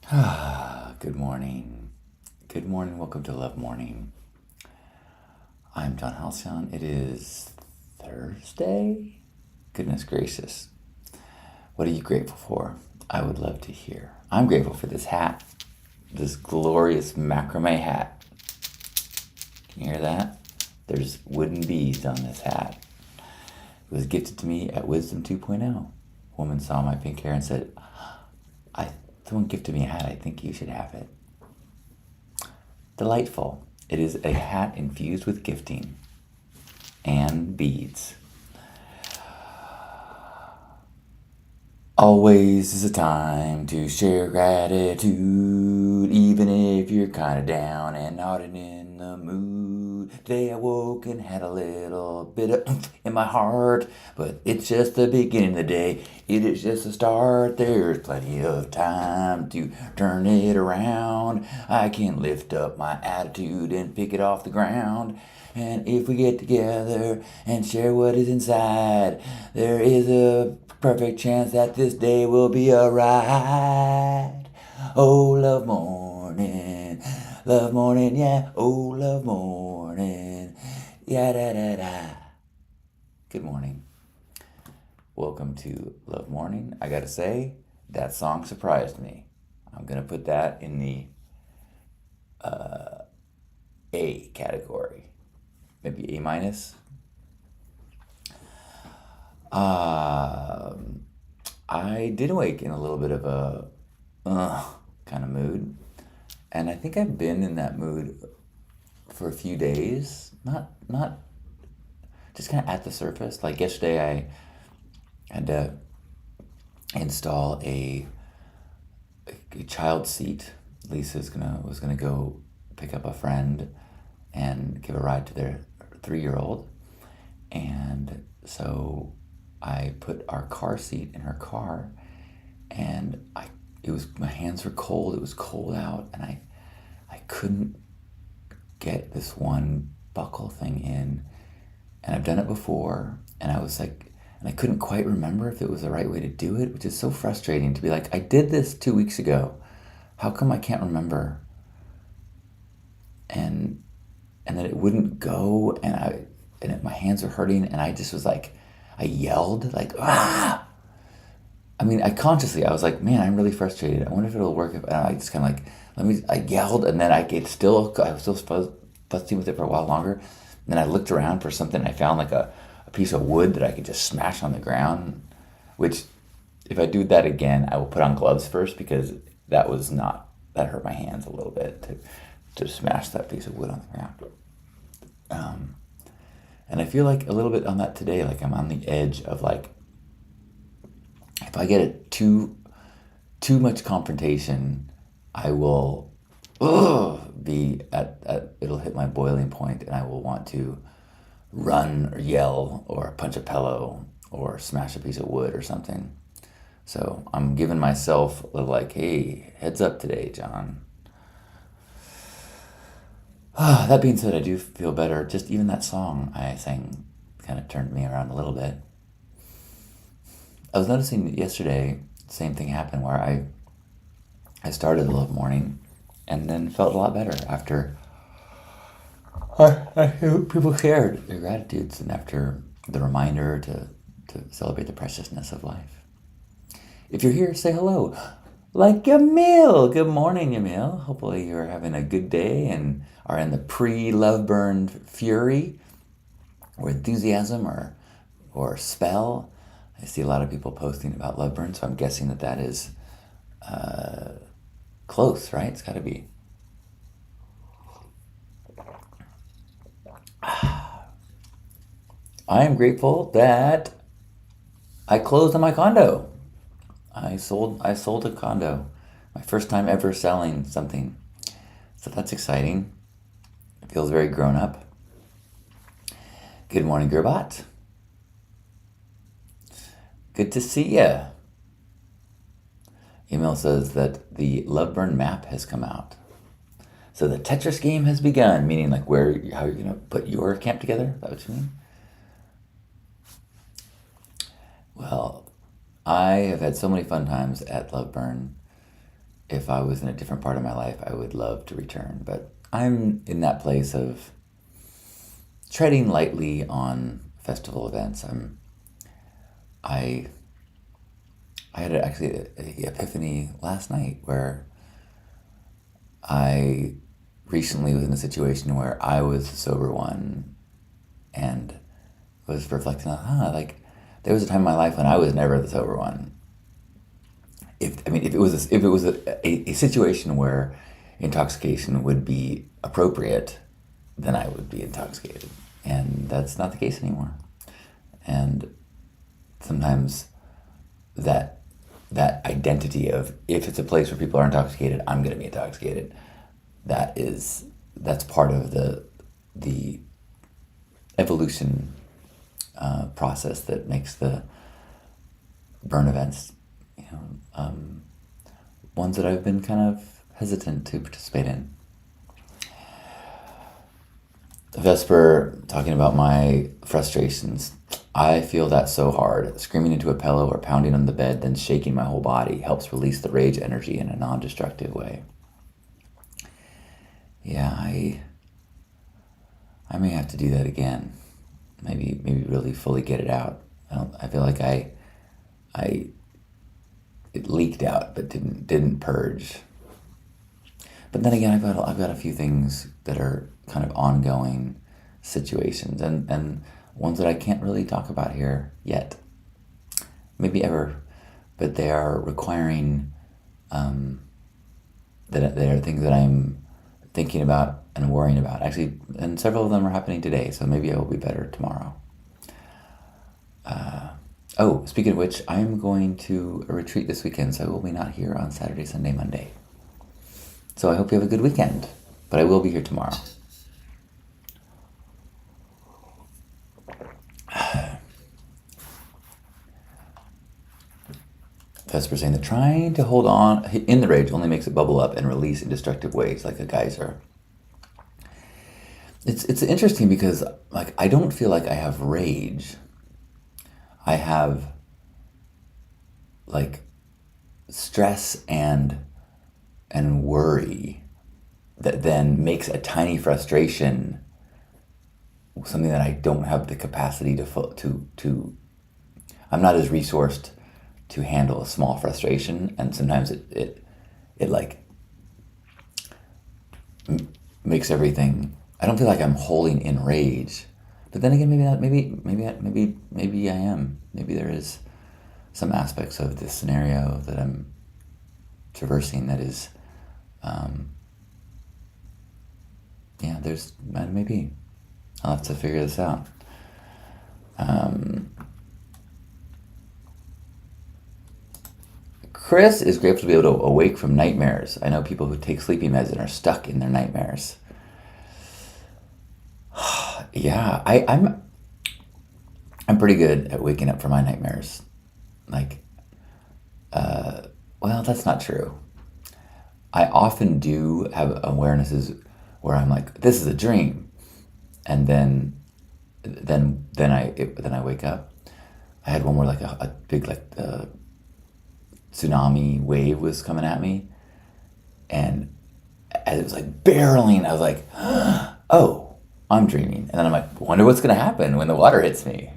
Good morning. Good morning. Welcome to Love Morning. I'm John Halcyon. It is Thursday. Goodness gracious. What are you grateful for? I would love to hear. I'm grateful for this hat, this glorious macrame hat. Can you hear that? There's wooden beads on this hat. It was gifted to me at Wisdom 2.0. A woman saw my pink hair and said, someone gifted me a hat. I think you should have it. Delightful. It is a hat infused with gifting and beads. Always is a time to share gratitude, even if you're kinda down and not in the mood. Today I woke and had a little bit of oomph in my heart, but it's just the beginning of the day. It is just a start. There's plenty of time to turn it around. I can lift up my attitude and pick it off the ground. And if we get together and share what is inside, there is a perfect chance that this day will be alright. Oh, love morning, yeah. Oh, love morning, yeah, da da da. Good morning. Welcome to Love Morning. I gotta say, that song surprised me. I'm gonna put that in the A category, maybe A minus. I did wake in a little bit of a kind of mood, and I think I've been in that mood for a few days. Not just kind of at the surface. Like yesterday, I had to install a child seat. Lisa's was gonna go pick up a friend and give a ride to their 3-year-old, and so I put our car seat in her car, and my hands were cold. It was cold out, and I couldn't get this one buckle thing in, and I've done it before, and I couldn't quite remember if it was the right way to do it, which is so frustrating to be like, I did this 2 weeks ago. How come I can't remember? And then it wouldn't go, my hands were hurting, and I just was like, I yelled like, ah! I mean, I was like, man, I'm really frustrated. I wonder if it'll work. And I just kind of like, I yelled, and then I was still fussing with it for a while longer. And then I looked around for something. I found like a piece of wood that I could just smash on the ground, which if I do that again, I will put on gloves first, because that hurt my hands a little bit to smash that piece of wood on the ground. And I feel like a little bit on that today, like I'm on the edge of like, if I get it too much confrontation, I will be it'll hit my boiling point, and I will want to run or yell or punch a pillow or smash a piece of wood or something. So I'm giving myself a little like, hey, heads up today, John. That being said, I do feel better. Just even that song I sang kind of turned me around a little bit. I was noticing yesterday, same thing happened where I started the Love Morning and then felt a lot better after people shared their gratitudes and after the reminder to celebrate the preciousness of life. If you're here, say hello. Like Yamil. Good morning, Yamil. Hopefully you're having a good day and are in the pre-love burn fury or enthusiasm or spell. I see a lot of people posting about love burn, so I'm guessing that is close, right? It's got to be. I am grateful that I closed on my condo. I sold a condo. My first time ever selling something. So that's exciting. It feels very grown up. Good morning, Gerbat. Good to see ya. Email says that the Loveburn map has come out. So the Tetris game has begun, meaning like how you're gonna put your camp together. Is that what you mean? Well, I have had so many fun times at Loveburn. if I was in a different part of my life, I would love to return. But I'm in that place of treading lightly on festival events. I I had actually an epiphany last night where I recently was in a situation where I was the sober one and was reflecting on, like there was a time in my life when I was never the sober one. If it was a situation where intoxication would be appropriate, then I would be intoxicated, and that's not the case anymore. And sometimes that identity of, if it's a place where people are intoxicated, I'm going to be intoxicated. That's part of the evolution process that makes the burn events, ones that I've been kind of hesitant to participate in. Vesper, talking about my frustrations. I feel that so hard. Screaming into a pillow or pounding on the bed, then shaking my whole body helps release the rage energy in a non-destructive way. Yeah, I may have to do that again. Maybe really fully get it out. I feel like it leaked out but didn't purge. But then again, I've got a few things that are kind of ongoing situations and ones that I can't really talk about here yet, maybe ever, but they are requiring that they are things that I'm thinking about and worrying about. Actually, and several of them are happening today, so maybe I will be better tomorrow. Oh, speaking of which, I'm going to a retreat this weekend, so I will be not here on Saturday, Sunday, Monday. So I hope you have a good weekend, but I will be here tomorrow. Vesper saying that trying to hold on in the rage only makes it bubble up and release in destructive ways like a geyser. It's interesting because, like, I don't feel like I have rage. I have, like, stress and worry that then makes a tiny frustration something that I don't have the capacity to I'm not as resourced to handle a small frustration, and sometimes it like makes everything. I don't feel like I'm holding in rage, but then again, maybe I am. Maybe there is some aspects of this scenario that I'm traversing that is, there's maybe I'll have to figure this out. Chris is grateful to be able to awake from nightmares. I know people who take sleeping meds and are stuck in their nightmares. Yeah, I'm pretty good at waking up from my nightmares. Like, well, that's not true. I often do have awarenesses where I'm like, this is a dream, and then I wake up. I had one where like a big tsunami wave was coming at me, and as it was like barreling, I was like, oh, I'm dreaming. And then I'm like, wonder what's gonna happen when the water hits me,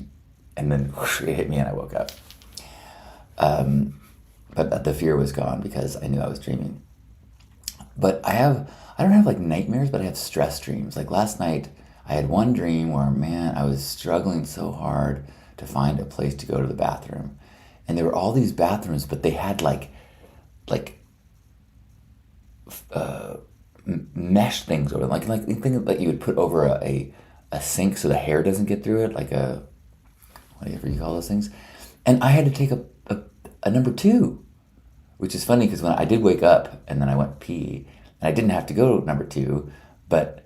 and then whoosh, it hit me and I woke up. But the fear was gone because I knew I was dreaming. But I don't have like nightmares, but I have stress dreams. Like last night, I had one dream where, man, I was struggling so hard to find a place to go to the bathroom. And there were all these bathrooms, but they had mesh things over them, like things that you would put over a sink so the hair doesn't get through it, like a whatever you call those things. And I had to take a number two, which is funny because when I did wake up and then I went pee, and I didn't have to go to number two, but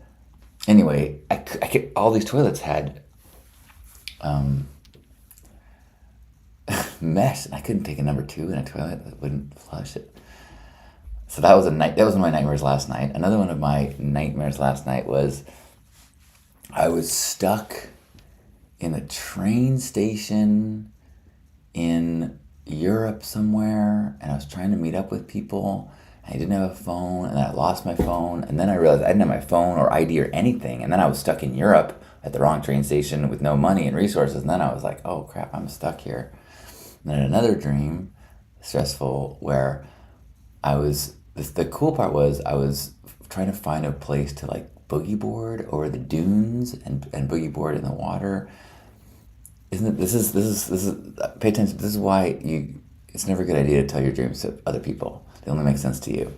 anyway, I could, all these toilets had mesh, and I couldn't take a number two in a toilet that wouldn't flush it. So that was that was one of my nightmares last night. Another one of my nightmares last night was I was stuck in a train station in Europe somewhere, and I was trying to meet up with people, I didn't have a phone, and then I lost my phone, and then I realized I didn't have my phone or ID or anything, and then I was stuck in Europe at the wrong train station with no money and resources, and then I was like, oh crap, I'm stuck here. And then another dream, stressful, where the cool part was I was trying to find a place to like boogie board over the dunes and boogie board in the water. Isn't it, this is, pay attention, this is why it's never a good idea to tell your dreams to other people. They only make sense to you.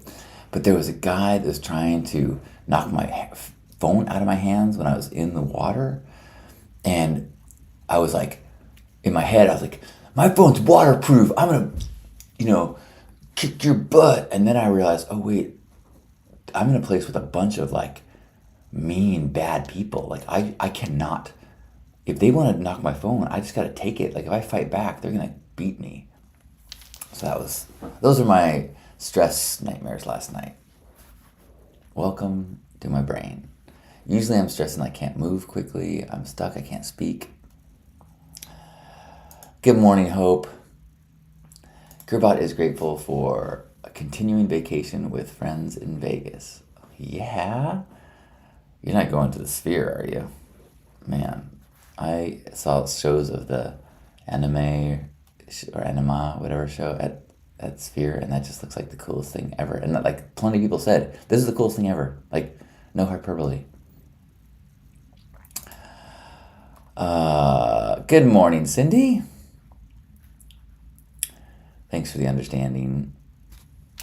But there was a guy that was trying to knock my phone out of my hands when I was in the water. And I was like, in my head, I was like, my phone's waterproof. I'm going to, kick your butt. And then I realized, oh, wait, I'm in a place with a bunch of like mean, bad people. Like I cannot, if they want to knock my phone, I just got to take it. Like if I fight back, they're going to beat me. So those are my stress nightmares last night. Welcome to my brain. Usually I'm stressed and I can't move quickly. I'm stuck, I can't speak. Good morning, Hope. Gerbot is grateful for a continuing vacation with friends in Vegas. Yeah? You're not going to the Sphere, are you? Man, I saw shows of the anime or anima, whatever show at Sphere, and that just looks like the coolest thing ever. And like plenty of people said, this is the coolest thing ever. Like, no hyperbole. Good morning, Cindy. Thanks for the understanding.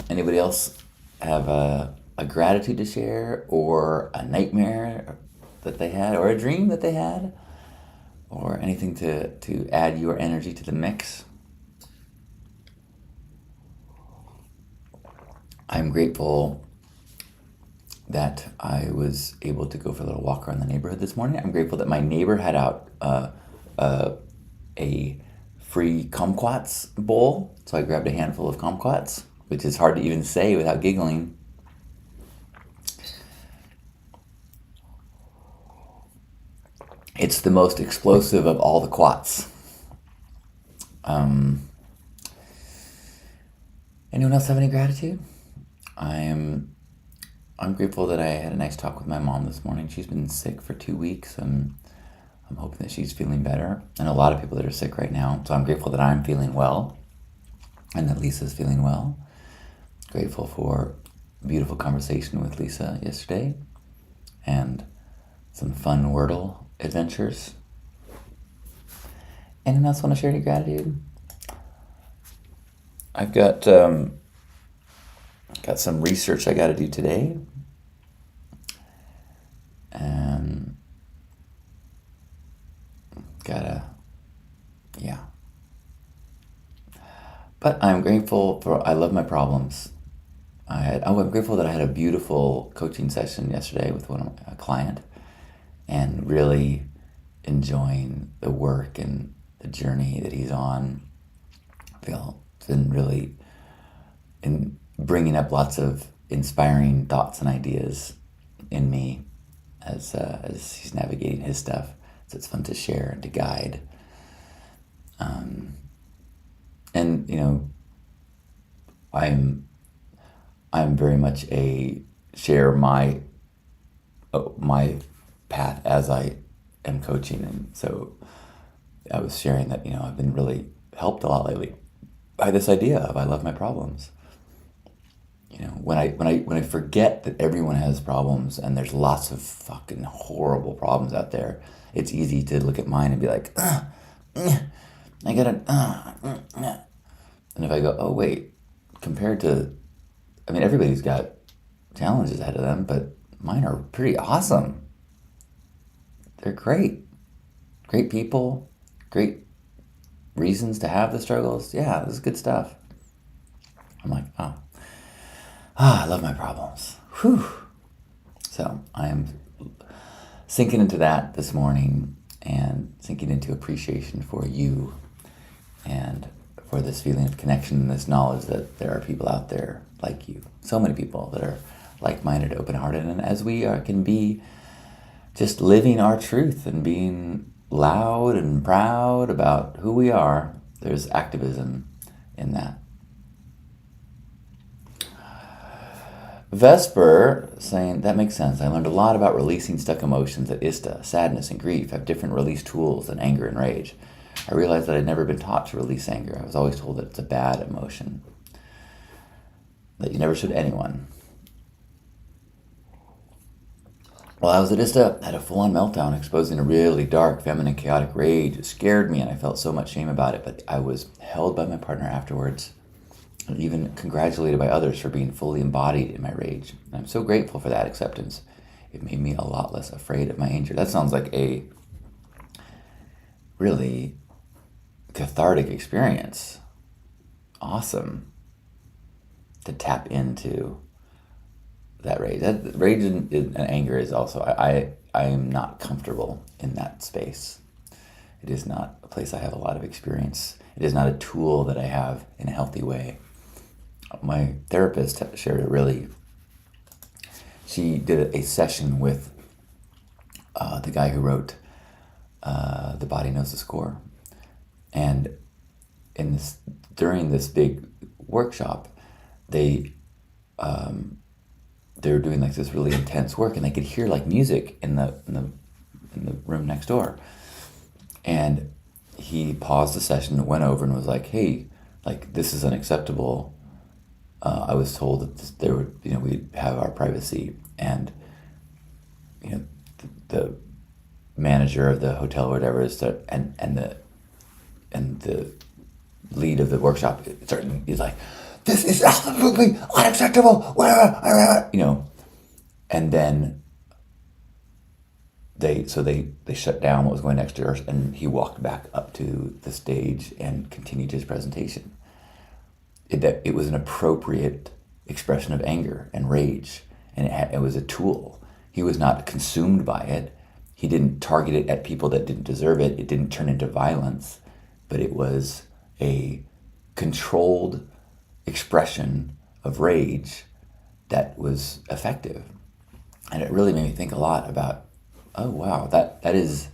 Anybody else have a gratitude to share, or a nightmare that they had, or a dream that they had, or anything to add your energy to the mix? I'm grateful that I was able to go for a little walk around the neighborhood this morning. I'm grateful that my neighbor had out a free kumquats bowl, so I grabbed a handful of kumquats, which is hard to even say without giggling. It's the most explosive of all the quats. Anyone else have any gratitude? I'm grateful that I had a nice talk with my mom this morning. She's been sick for 2 weeks. I'm hoping that she's feeling better. And a lot of people that are sick right now. So I'm grateful that I'm feeling well and that Lisa's feeling well. Grateful for a beautiful conversation with Lisa yesterday and some fun Wordle adventures. Anyone else want to share any gratitude? I've got some research I got to do today. And But I'm grateful I love my problems. I'm grateful that I had a beautiful coaching session yesterday with a client, and really enjoying the work and the journey that he's on. I feel it's been really bringing up lots of inspiring thoughts and ideas in me as he's navigating his stuff. So it's fun to share and to guide. And I'm very much share my path as I am coaching, and so I was sharing that I've been really helped a lot lately by this idea of I love my problems. When I forget that everyone has problems and there's lots of fucking horrible problems out there, it's easy to look at mine and be like, I gotta, and if I go, oh wait, compared to, everybody's got challenges ahead of them, but mine are pretty awesome. They're great. Great people, great reasons to have the struggles. Yeah, this is good stuff. I'm like, I love my problems. Whew. So I am sinking into that this morning, and sinking into appreciation for you and for this feeling of connection and this knowledge that there are people out there like you. So many people that are like-minded, open-hearted, and as we can be just living our truth and being loud and proud about who we are, there's activism in that. Vesper saying, that makes sense. I learned a lot about releasing stuck emotions at ISTA. Sadness and grief have different release tools than anger and rage. I realized that I'd never been taught to release anger. I was always told that it's a bad emotion, that you never should anyone. Well, I was at ISTA, had a full-on meltdown, exposing a really dark, feminine, chaotic rage. It scared me, and I felt so much shame about it, but I was held by my partner afterwards, and even congratulated by others for being fully embodied in my rage. And I'm so grateful for that acceptance. It made me a lot less afraid of my anger. That sounds like a really cathartic experience. Awesome to tap into that rage. That rage and anger is also, I am not comfortable in that space. It is not a place I have a lot of experience. It is not a tool that I have in a healthy way. My therapist shared she did a session with the guy who wrote The Body Knows the Score. And during this big workshop, they were doing like this really intense work, and they could hear like music in the room next door. And he paused the session, went over, and was like, "Hey, like this is unacceptable. I was told that we'd have our privacy." And the manager of the hotel or whatever and the lead of the workshop is like, "This is absolutely unacceptable," and then they shut down what was going next door, and he walked back up to the stage and continued his presentation. It was an appropriate expression of anger and rage, and it was a tool. He was not consumed by it. He didn't target it at people that didn't deserve it. It didn't turn into violence, but it was a controlled expression of rage that was effective. And it really made me think a lot about, oh wow, that is,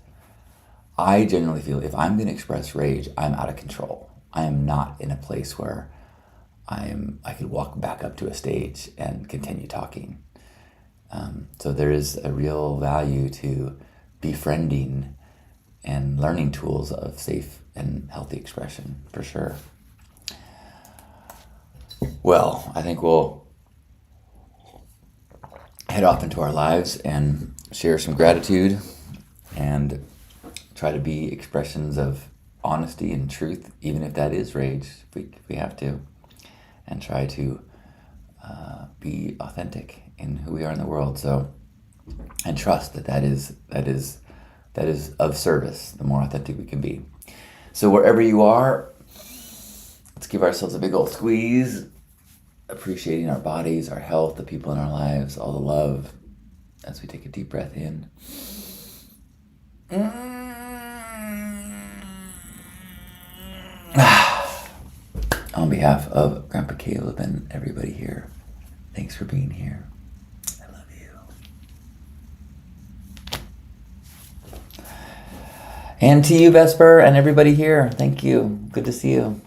I generally feel if I'm going to express rage, I'm out of control. I am not in a place where I could walk back up to a stage and continue talking. So there is a real value to befriending and learning tools of safe and healthy expression, for sure. Well, I think we'll head off into our lives and share some gratitude and try to be expressions of honesty and truth, even if that is rage, if we have to, and try to be authentic in who we are in the world. So, and trust that is of service, the more authentic we can be. So wherever you are, let's give ourselves a big old squeeze, appreciating our bodies, our health, the people in our lives, all the love, as we take a deep breath in. On behalf of Grandpa Caleb and everybody here, thanks for being here. I love you. And to you, Vesper, and everybody here, thank you. Good to see you.